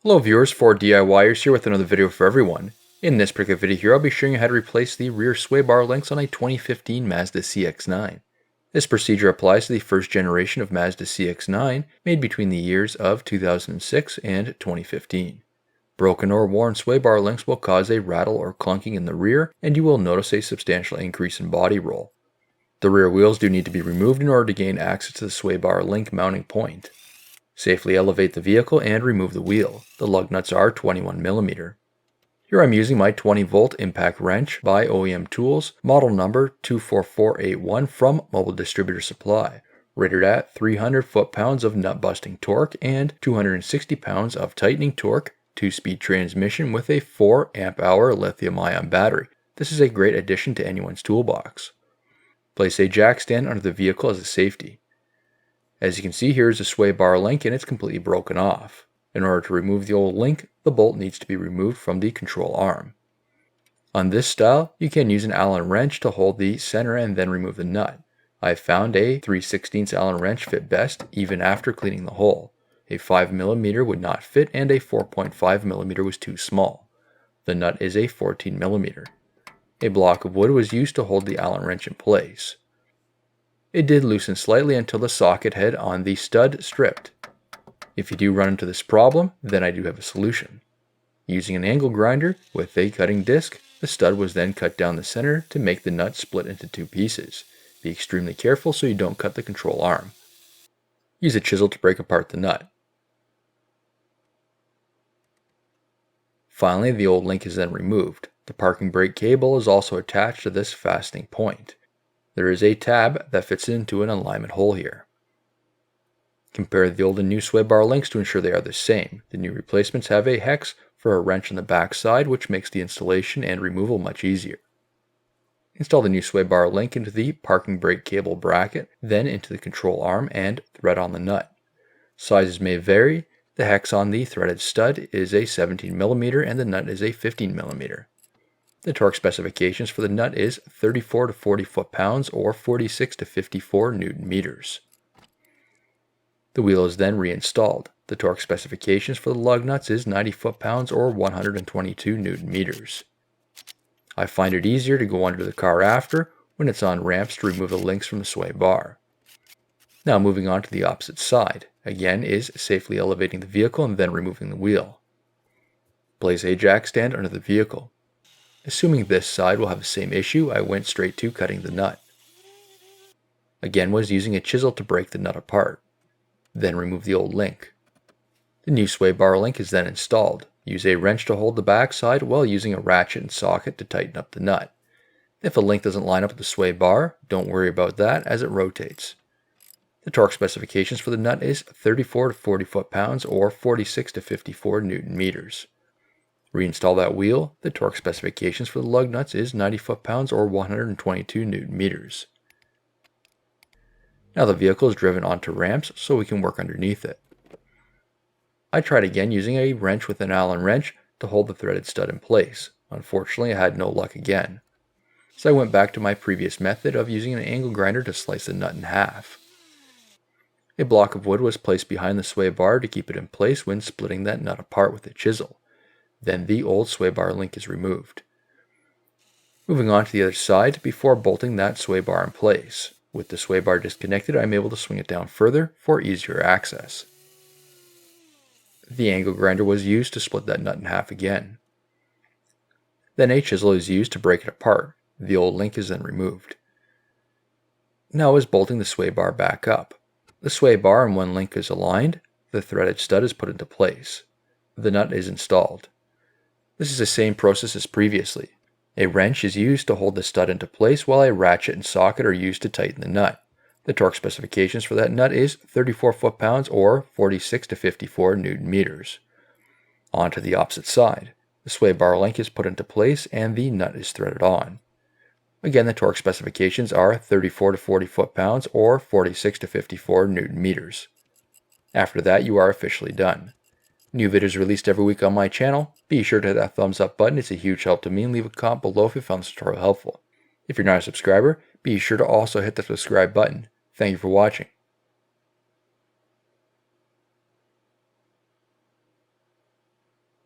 Hello viewers, 4DIYers here with another video for everyone. In this particular video here, I'll be showing you how to replace the rear sway bar links on a 2015 Mazda CX9. This procedure applies to the first generation of Mazda CX9 made between the years of 2006 and 2015. Broken or worn sway bar links will cause a rattle or clunking in the rear, and you will notice a substantial increase in body roll. The rear wheels do need to be removed in order to gain access to the sway bar link mounting point. Safely elevate the vehicle and remove the wheel. The lug nuts are 21mm. Here I'm using my 20-volt impact wrench by OEM Tools, model number 24481 from Mobile Distributor Supply, rated at 300 foot-pounds of nut-busting torque and 260 pounds of tightening torque, 2-speed transmission with a 4 amp-hour lithium-ion battery. This is a great addition to anyone's toolbox. Place a jack stand under the vehicle as a safety. As you can see, here is a sway bar link and it's completely broken off. In order to remove the old link, the bolt needs to be removed from the control arm. On this style, you can use an Allen wrench to hold the center and then remove the nut. I found a 3/16 Allen wrench fit best even after cleaning the hole. A 5mm would not fit and a 4.5mm was too small. The nut is a 14mm. A block of wood was used to hold the Allen wrench in place. It did loosen slightly until the socket head on the stud stripped. If you do run into this problem, then I do have a solution. Using an angle grinder with a cutting disc, the stud was then cut down the center to make the nut split into two pieces. Be extremely careful so you don't cut the control arm. Use a chisel to break apart the nut. Finally, the old link is then removed. The parking brake cable is also attached to this fastening point. There is a tab that fits into an alignment hole here. Compare the old and new sway bar links to ensure they are the same. The new replacements have a hex for a wrench on the back side, which makes the installation and removal much easier. Install the new sway bar link into the parking brake cable bracket, then into the control arm and thread on the nut. Sizes may vary. The hex on the threaded stud is a 17mm and the nut is a 15mm. The torque specifications for the nut is 34 to 40 foot-pounds or 46 to 54 Nm. The wheel is then reinstalled. The torque specifications for the lug nuts is 90 foot-pounds or 122 Nm. I find it easier to go under the car after when it's on ramps to remove the links from the sway bar. Now moving on to the opposite side, again is safely elevating the vehicle and then removing the wheel. Place a jack stand under the vehicle. Assuming this side will have the same issue, I went straight to cutting the nut. Again was using a chisel to break the nut apart. Then remove the old link. The new sway bar link is then installed. Use a wrench to hold the back side while using a ratchet and socket to tighten up the nut. If a link doesn't line up with the sway bar, don't worry about that as it rotates. The torque specifications for the nut is 34 to 40 foot-pounds or 46 to 54 Nm. Reinstall that wheel. The torque specifications for the lug nuts is 90 foot-pounds or 122 Nm. Now the vehicle is driven onto ramps so we can work underneath it. I tried again using a wrench with an Allen wrench to hold the threaded stud in place. Unfortunately, I had no luck again. So I went back to my previous method of using an angle grinder to slice the nut in half. A block of wood was placed behind the sway bar to keep it in place when splitting that nut apart with a chisel. Then the old sway bar link is removed. Moving on to the other side before bolting that sway bar in place. With the sway bar disconnected, I'm able to swing it down further for easier access. The angle grinder was used to split that nut in half again. Then a chisel is used to break it apart. The old link is then removed. Now is bolting the sway bar back up. The sway bar and one link is aligned. The threaded stud is put into place. The nut is installed. This is the same process as previously. A wrench is used to hold the stud into place while a ratchet and socket are used to tighten the nut. The torque specifications for that nut is 34 foot-pounds or 46 to 54 Nm. On to the opposite side. The sway bar link is put into place and the nut is threaded on. Again, the torque specifications are 34 to 40 foot-pounds or 46 to 54 Nm. After that, you are officially done. New videos released every week on my channel. Be sure to hit that thumbs up button. It's a huge help to me, and leave a comment below if you found this tutorial helpful. If you're not a subscriber, be sure to also hit the subscribe button. Thank you for watching.